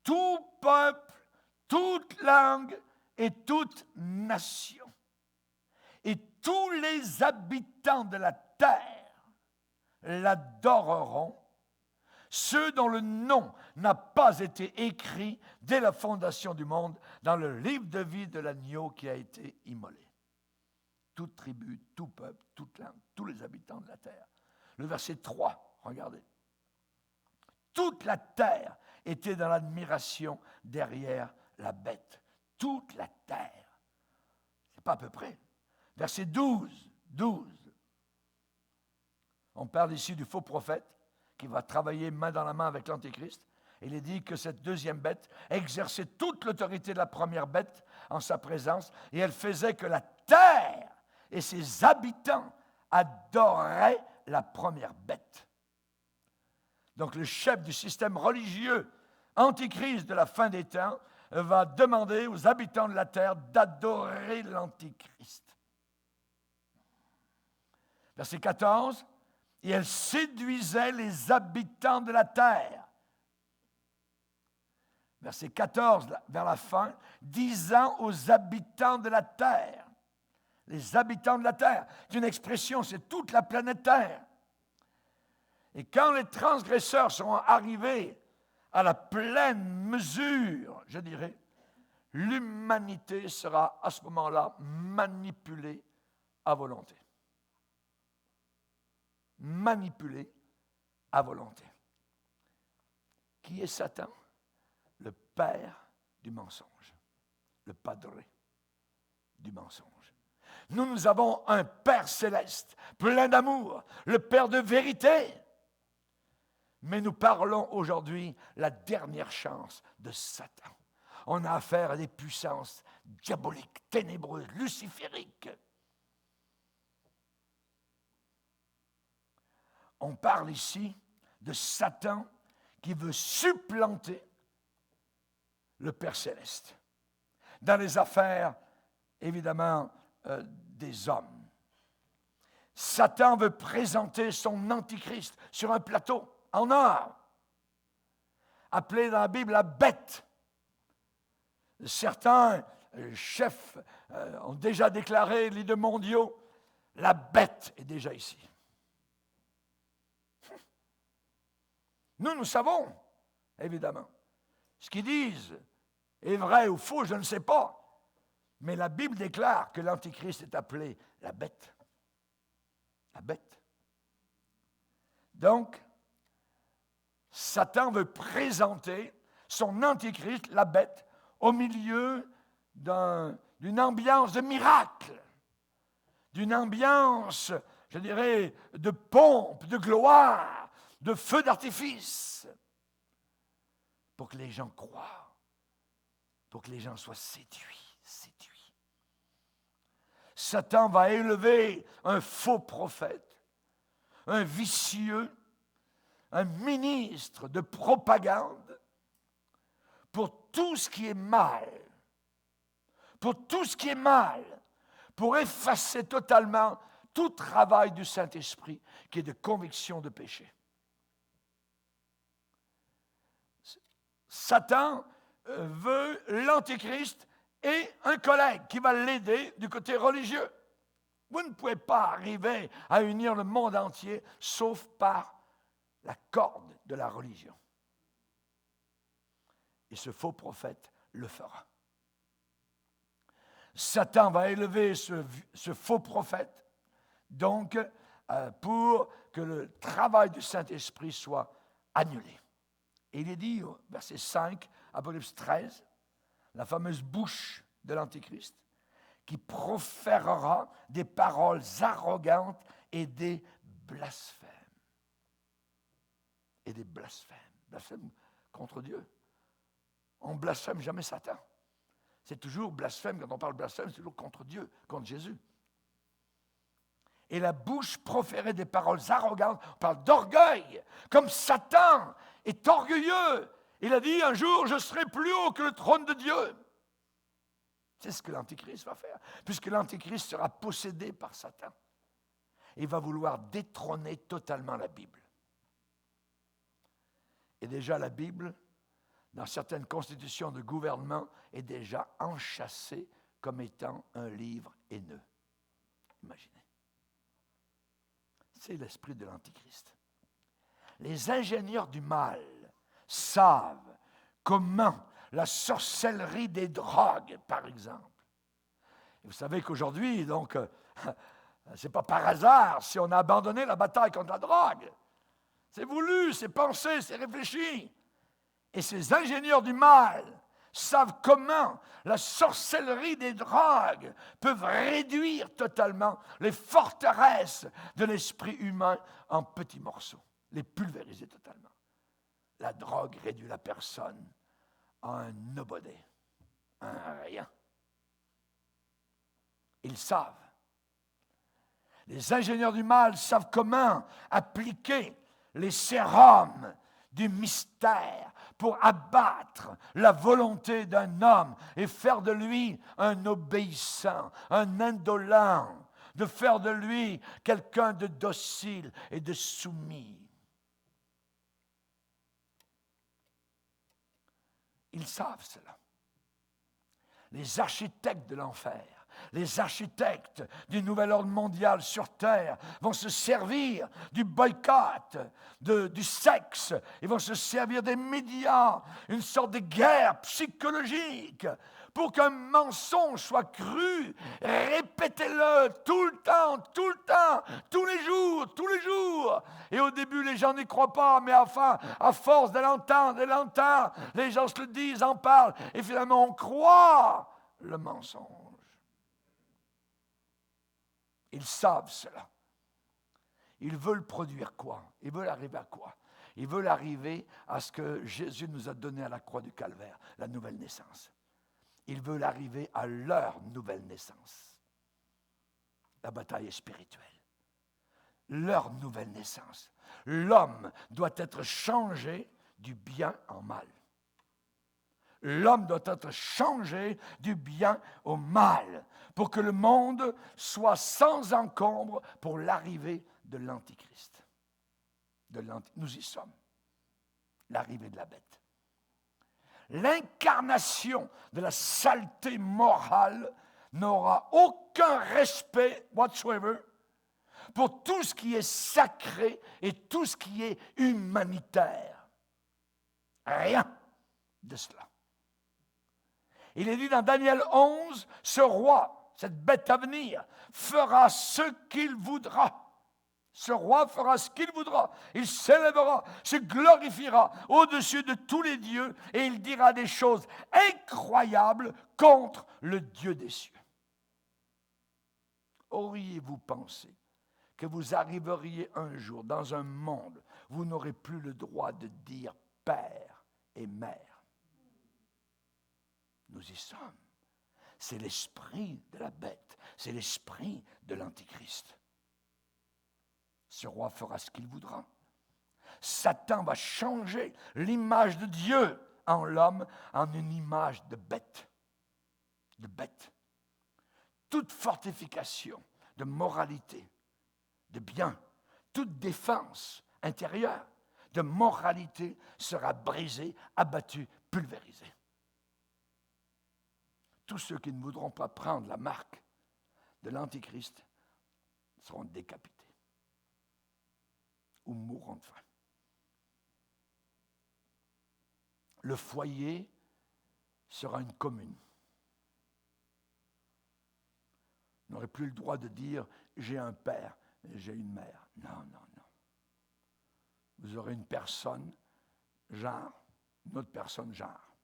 tout peuple, toute langue et toute nation. Et tous les habitants de la terre l'adoreront, ceux dont le nom n'a pas été écrit dès la fondation du monde dans le livre de vie de l'agneau qui a été immolé. Toute tribu, tout peuple, toute langue, tous les habitants de la terre. Le verset 3, regardez. Toute la terre était dans l'admiration derrière la bête. Toute la terre. C'est pas à peu près. Verset 12. On parle ici du faux prophète qui va travailler main dans la main avec l'Antéchrist. Il est dit que cette deuxième bête exerçait toute l'autorité de la première bête en sa présence et elle faisait que la terre et ses habitants adoraient la première bête. Donc le chef du système religieux antichrist de la fin des temps va demander aux habitants de la terre d'adorer l'Antichrist. Verset 14, et elle séduisait les habitants de la terre. Verset 14, vers la fin, disant aux habitants de la terre, les habitants de la terre, c'est une expression, c'est toute la planète Terre. Et quand les transgresseurs seront arrivés à la pleine mesure, je dirais, l'humanité sera à ce moment-là manipulée à volonté. Manipulée à volonté. Qui est Satan? Le père du mensonge. Le padre du mensonge. Nous avons un Père céleste, plein d'amour, le Père de vérité. Mais nous parlons aujourd'hui la dernière chance de Satan. On a affaire à des puissances diaboliques, ténébreuses, lucifériques. On parle ici de Satan qui veut supplanter le Père céleste dans les affaires, évidemment, des hommes. Satan veut présenter son antichrist sur un plateau en or, appelé dans la Bible la bête. Certains chefs ont déjà déclaré, leaders mondiaux, la bête est déjà ici. Nous savons évidemment. Ce qu'ils disent est vrai ou faux, je ne sais pas. Mais la Bible déclare que l'Antichrist est appelé la bête. La bête. Donc, Satan veut présenter son Antichrist, la bête, au milieu d'une ambiance de miracle, d'une ambiance, je dirais, de pompe, de gloire, de feu d'artifice, pour que les gens croient, pour que les gens soient séduits. Satan va élever un faux prophète, un vicieux, un ministre de propagande pour tout ce qui est mal, pour effacer totalement tout travail du Saint-Esprit qui est de conviction de péché. Satan veut l'Antichrist et un collègue qui va l'aider du côté religieux. Vous ne pouvez pas arriver à unir le monde entier sauf par la corde de la religion. Et ce faux prophète le fera. Satan va élever ce faux prophète, donc, pour que le travail du Saint-Esprit soit annulé. Et il est dit, au verset 5, Apocalypse 13, la fameuse bouche de l'Antichrist, qui proférera des paroles arrogantes et des blasphèmes. Et des blasphèmes. Blasphème contre Dieu. On ne blasphème jamais Satan. C'est toujours blasphème, quand on parle blasphème, c'est toujours contre Dieu, contre Jésus. Et la bouche proférait des paroles arrogantes, on parle d'orgueil, comme Satan est orgueilleux. Il a dit, un jour, je serai plus haut que le trône de Dieu. C'est ce que l'Antichrist va faire, puisque l'Antichrist sera possédé par Satan. Il va vouloir détrôner totalement la Bible. Et déjà, la Bible, dans certaines constitutions de gouvernement, est déjà enchâssée comme étant un livre haineux. Imaginez. C'est l'esprit de l'Antichrist. Les ingénieurs du mal savent comment la sorcellerie des drogues, par exemple. Et vous savez qu'aujourd'hui, donc, c'est pas par hasard si on a abandonné la bataille contre la drogue. C'est voulu, c'est pensé, c'est réfléchi. Et ces ingénieurs du mal savent comment la sorcellerie des drogues peuvent réduire totalement les forteresses de l'esprit humain en petits morceaux, les pulvériser totalement. La drogue réduit la personne à un nobody, un rien. Ils savent. Les ingénieurs du mal savent comment appliquer les sérums du mystère pour abattre la volonté d'un homme et faire de lui un obéissant, un indolent, de faire de lui quelqu'un de docile et de soumis. Ils savent cela. Les architectes de l'enfer, les architectes du nouvel ordre mondial sur terre vont se servir du boycott, du sexe, ils vont se servir des médias, une sorte de guerre psychologique pour qu'un mensonge soit cru. Répétez-le tout le temps, tous les jours. Et au début, les gens n'y croient pas, mais enfin, à force de l'entendre, les gens se le disent, en parlent, et finalement, on croit le mensonge. Ils savent cela. Ils veulent produire quoi? Ils veulent arriver à quoi? Ils veulent arriver à ce que Jésus nous a donné à la croix du Calvaire, la nouvelle naissance. Ils veulent arriver à leur nouvelle naissance. La bataille est spirituelle. Leur nouvelle naissance. L'homme doit être changé du bien en mal. L'homme doit être changé du bien au mal pour que le monde soit sans encombre pour l'arrivée de l'Antichrist. Nous y sommes. L'arrivée de la bête. L'incarnation de la saleté morale n'aura aucun respect whatsoever pour tout ce qui est sacré et tout ce qui est humanitaire. Rien de cela. Il est dit dans Daniel 11, ce roi, cette bête à venir, fera ce qu'il voudra. Ce roi fera ce qu'il voudra. Il s'élèvera, se glorifiera au-dessus de tous les dieux et il dira des choses incroyables contre le Dieu des cieux. Auriez-vous pensé que vous arriveriez un jour dans un monde où vous n'aurez plus le droit de dire père et mère? Nous y sommes. C'est l'esprit de la bête, c'est l'esprit de l'Antichrist. Ce roi fera ce qu'il voudra. Satan va changer l'image de Dieu en l'homme en une image de bête. De bête. Toute fortification de moralité, de bien, toute défense intérieure de moralité sera brisée, abattue, pulvérisée. Tous ceux qui ne voudront pas prendre la marque de l'Antichrist seront décapités ou mourront de faim. Le foyer sera une commune. Vous n'aurez plus le droit de dire « j'ai un père, j'ai une mère ». Non, non, non. Vous aurez une personne, genre, une autre personne, genre.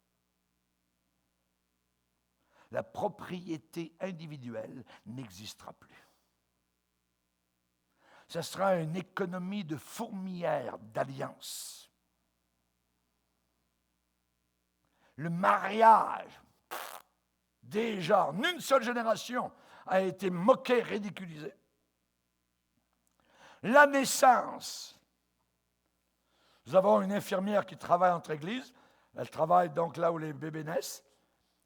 La propriété individuelle n'existera plus. Ce sera une économie de fourmilière d'alliances. Le mariage, déjà en une seule génération, a été moqué, ridiculisé. La naissance. Nous avons une infirmière qui travaille entre églises. Elle travaille donc là où les bébés naissent.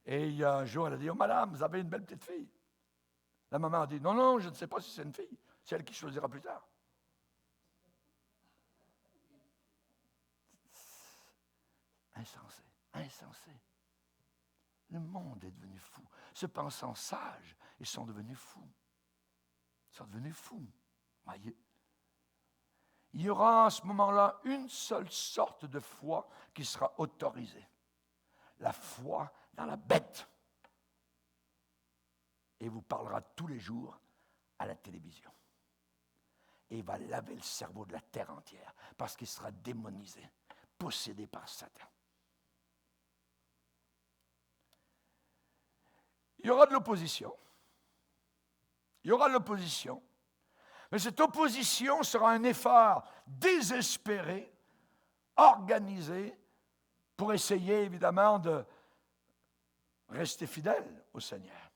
Et il y a un jour, elle a dit « Oh madame, vous avez une belle petite fille. » La maman a dit « Non, non, je ne sais pas si c'est une fille. C'est elle qui choisira plus tard. » Insensé, insensé. Le monde est devenu fou. Se pensant sages, ils sont devenus fous. Ils sont devenus fous. Voyez. Il y aura à ce moment-là une seule sorte de foi qui sera autorisée. La foi dans la bête. Et vous parlera tous les jours à la télévision. Et il va laver le cerveau de la terre entière parce qu'il sera démonisé, possédé par Satan. Il y aura de l'opposition. Il y aura de l'opposition. Mais cette opposition sera un effort désespéré, organisé, pour essayer évidemment de rester fidèle au Seigneur.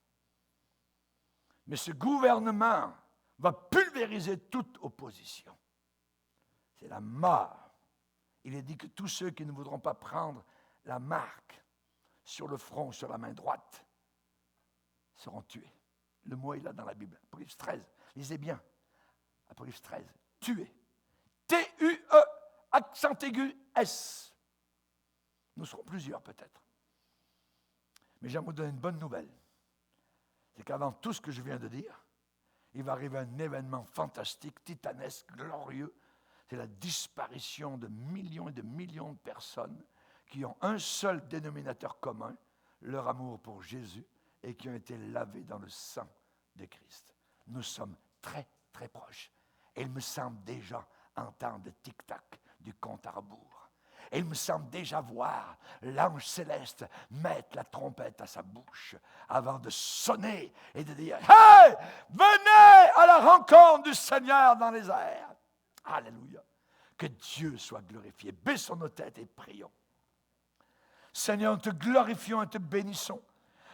Mais ce gouvernement va pulvériser toute opposition. C'est la mort. Il est dit que tous ceux qui ne voudront pas prendre la marque sur le front, sur la main droite, seront tués. Le mot est là dans la Bible. Apocalypse 13. Lisez bien. Apocalypse 13. Tués. T-U-E, accent aigu, S. Nous serons plusieurs peut-être. Mais j'aimerais vous donner une bonne nouvelle. C'est qu'avant tout ce que je viens de dire, il va arriver un événement fantastique, titanesque, glorieux. C'est la disparition de millions et de millions de personnes qui ont un seul dénominateur commun, leur amour pour Jésus, et qui ont été lavés dans le sang de Christ. Nous sommes très, très proches. Et il me semble déjà entendre le tic-tac du compte à rebours. Et il me semble déjà voir l'ange céleste mettre la trompette à sa bouche avant de sonner et de dire « Hey, venez à la rencontre du Seigneur dans les airs. » Alléluia. Que Dieu soit glorifié. Baissons nos têtes et prions. Seigneur, nous te glorifions et te bénissons.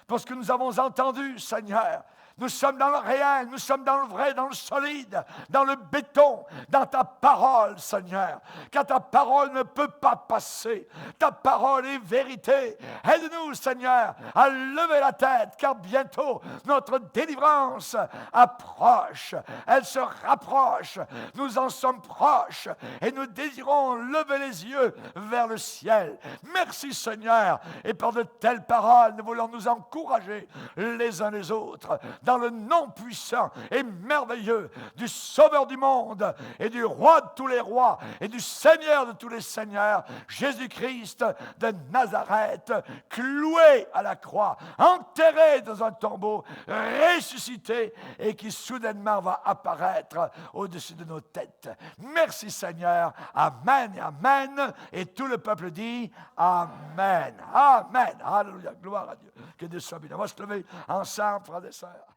Parce que nous avons entendu, Seigneur, nous sommes dans le réel, nous sommes dans le vrai, dans le solide, dans le béton, dans ta parole, Seigneur. Car ta parole ne peut pas passer. Ta parole est vérité. Aide-nous, Seigneur, à lever la tête, car bientôt notre délivrance approche. Elle se rapproche. Nous en sommes proches et nous désirons lever les yeux vers le ciel. Merci, Seigneur. Et par de telles paroles, nous voulons nous encourager encourager les uns les autres dans le nom puissant et merveilleux du Sauveur du monde et du Roi de tous les rois et du Seigneur de tous les seigneurs, Jésus-Christ de Nazareth, cloué à la croix, enterré dans un tombeau, ressuscité et qui soudainement va apparaître au-dessus de nos têtes. Merci Seigneur. Amen et amen. Et tout le peuple dit Amen. Amen. Alléluia. Gloire à Dieu. Que Dieu soit béni. On va se lever ensemble, frères et sœurs.